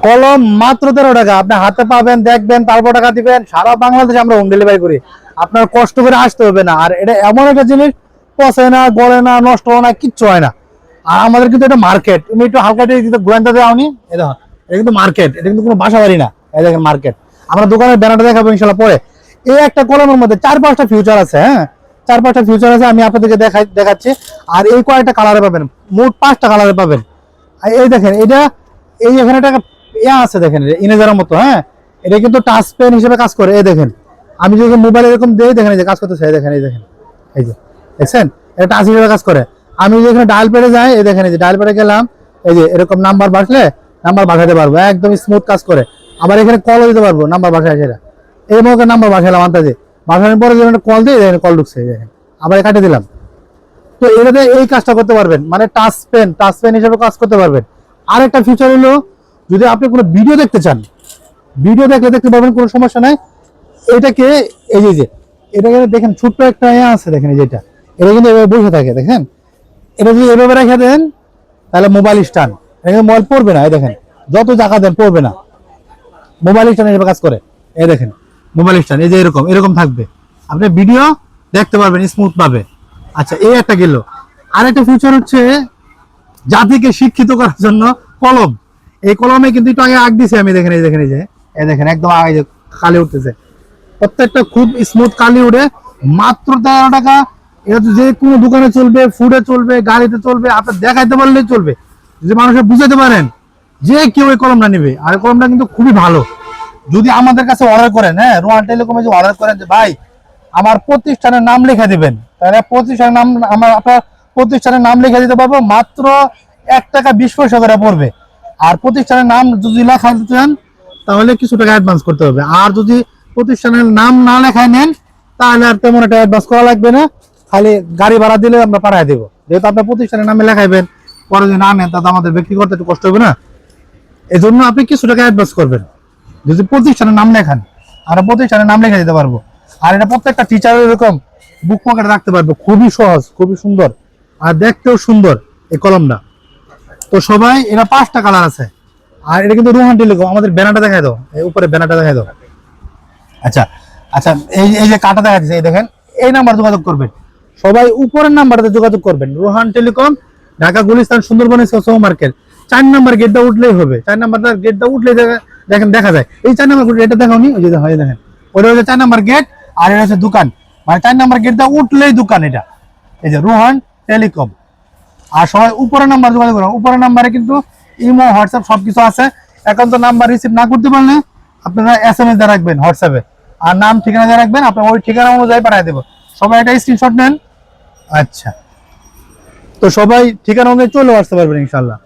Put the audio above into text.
কলম মাত্র 13 টাকা, আপনি হাতে পাবেন, দেখবেন, তারপর টাকা দিবেন। সারা বাংলাদেশে আমরা হোম ডেলিভারি করি, আপনার কষ্ট করে আসতে হবে না। আর এটা এমন একটা জিনিস, পচে না, গলে না, নষ্ট হয় না, কিচ্ছু হয় না। আর আমাদের কিন্তু এটা মার্কেট, তুমি একটু হালকা দিয়ে গোয়েন্দা দেওনি, এই দেখো এটা কিন্তু মার্কেট, এটা কিন্তু কোনো বাসা বাড়ি না। এই দেখেন মার্কেট, আমরা দোকানের ব্যানারটা দেখাবো ইনশাল্লাহ পরে। এই একটা কলমের মধ্যে 4-5টা ফিউচার আছে, হ্যাঁ 4-5টা ফিউচার আছে, আমি আপনাদেরকে দেখাচ্ছি। আর এই কয়েকটা কালারে পাবেন, মোট 5টা কালারে পাবেন। আর এই দেখেন এটা, এই এখানে একটা ইয়া আছে দেখেন, ইনেজারের মতো, হ্যাঁ এটা কিন্তু টাচ পেন হিসেবে কাজ করে। এই দেখেন আমি যদি মোবাইল এরকম দিই, দেখেন এই যে কাজ করতেছে, এই দেখেন, এই দেখেন, এই যে দেখছেন এটা টাচ হিসেবে কাজ করে। আমি যদি এখানে ডায়াল প্যাডে যাই, এই দেখেন এই যে ডায়াল প্যাডে গেলাম, এই যে এরকম নাম্বার বাসলে নাম্বার বাসাতে পারবো, একদম স্মুথ কাজ করে। আবার এখানে কলও দিতে পারবো, নাম্বার বাসায় সেটা এই মতো নাম্বার বাসালাম আন্তাজে, বাসানোর পরে যখন কল দিই, দেখেন কল ঢুকছে, দেখেন আবার কাটে দিলাম। তো এটাতে এই কাজটা করতে পারবেন, মানে টাচ পেন হিসেবে কাজ করতে পারবেন। আরেকটা ফিচার হলো, যদি আপনি কোনো ভিডিও দেখতে চান, ভিডিও দেখতে পারবেন, কোনো সমস্যা নাই। এটাকে এই যে এটাকে দেখেন ছোট্ট একটা ইয়ে আছে, দেখেন এই যেটা, এটা কিন্তু এভাবে বসে থাকে, দেখেন এটা যদি এভাবে রেখে দেন তাহলে মোবাইল স্ট্যান্ড, এখানে মোবাইল পড়বে না, এই দেখেন যত জায়গা দেন পড়বে না, মোবাইল স্ট্যান্ড হিসেবে কাজ করে। এই দেখেন মোবাইল স্ট্যান্ড, এই যে এরকম থাকবে, আপনি ভিডিও দেখতে পারবেন স্মুথ ভাবে। আচ্ছা এই একটা গেল। আরেকটা ফিচার হচ্ছে জাতিকে শিক্ষিত করার জন্য কলম। এই কলমে কিন্তু একটু আগে আগ দিছি আমি, দেখেন এই দেখেন, এই দেখেন একদম আগে কালি উঠতেছে, প্রত্যেকটা খুব স্মুথ কালি উঠে। মাত্র 13 টাকা। এটা যে কোনো দোকানে চলবে, ফুডে চলবে, গাড়িতে চলবে, আপনি দেখাইতে পারলেই চলবে, যদি মানুষকে বুঝাতে পারেন যে কেউ এই কলমটা নেবে। আর কলমটা কিন্তু খুবই ভালো। যদি আমাদের কাছে অর্ডার করেন, হ্যাঁ রোহান টেলিকমে যে অর্ডার করেন যে ভাই আমার প্রতিষ্ঠানের নাম লিখে দিবেন, তাহলে প্রতিষ্ঠানের নাম, আপনার প্রতিষ্ঠানের নাম লিখে দিতে পারবো, মাত্র 1 টাকা 20 পয়সা করে পড়বে। আর প্রতিষ্ঠানের নাম যদি লেখা দিতে চান তাহলে কিছু টাকা অ্যাডভান্স করতে হবে। আর যদি প্রতিষ্ঠানের নাম না লেখায় নেন তাহলে আর তেমন একটা অ্যাডভান্স করা লাগবে না, খালি গাড়ি ভাড়া দিলে আমরা পাঠিয়ে দেবো। যেহেতু আপনার প্রতিষ্ঠানের নামে লেখাইবেন, পরে যদি না নেন তাতে আমাদের বিক্রি করতে একটু কষ্ট হবে না, এই জন্য আপনি কিছু টাকা অ্যাডভান্স করবেন যদি প্রতিষ্ঠানের নাম লেখান, আমরা প্রতিষ্ঠানের নাম লিখে দিতে পারবো। আর এটা প্রত্যেকটা টিচারের এরকম বুক পকেটে রাখতে পারবো, খুবই সহজ, খুবই সুন্দর, আর দেখতেও সুন্দর এই কলমটা। তো সবাই, এটা 5টা কালার আছে। আর এটা কিন্তু রোহান টেলিকম, আমাদের ব্যানারটা দেখাই দাও, এই উপরে ব্যানারটা দেখাই দাও। আচ্ছা আচ্ছা, এই যে কাটা দেখা যাচ্ছে, এই দেখেন এই নাম্বার যোগাযোগ করবেন, সবাই উপরের নাম্বারটাতে যোগাযোগ করবেন। রোহান টেলিকম, ঢাকা গুলিস্তান সুন্দরবন সোসো মার্কেট, 4 নাম্বার গেটটা উঠলেই হবে। 4 নাম্বারটা গেটটা উঠলেই দেখেন দেখা যায়, এই 4 নাম্বার এটা দেখাওনি, ওই যে হয় দেখেন, ওটা হচ্ছে 4 নাম্বার গেট, আর এটা হচ্ছে দোকান, মানে 4 নাম্বার গেটটা উঠলেই দোকান এটা, এই যে রোহান টেলিকম। আর সবাই উপরের নাম্বার যোগাযোগ করুন, উপরের নাম্বারে কিন্তু ইমো, হোয়াটসঅ্যাপ সবকিছু আছে। এখন তো নাম্বার রিসিভ না করতে পারলে আপনারা SMS দিয়ে রাখবেন হোয়াটসঅ্যাপে, আর নাম ঠিকানা দিয়ে রাখবেন, আপনার ওই ঠিকানা অনুযায়ী পাঠিয়ে দেবো। সবাই একটা স্ক্রিনশট নেন। আচ্ছা, তো সবাই ঠিকানা অনুযায়ী চলে আসতে পারবেন ইনশাল্লাহ।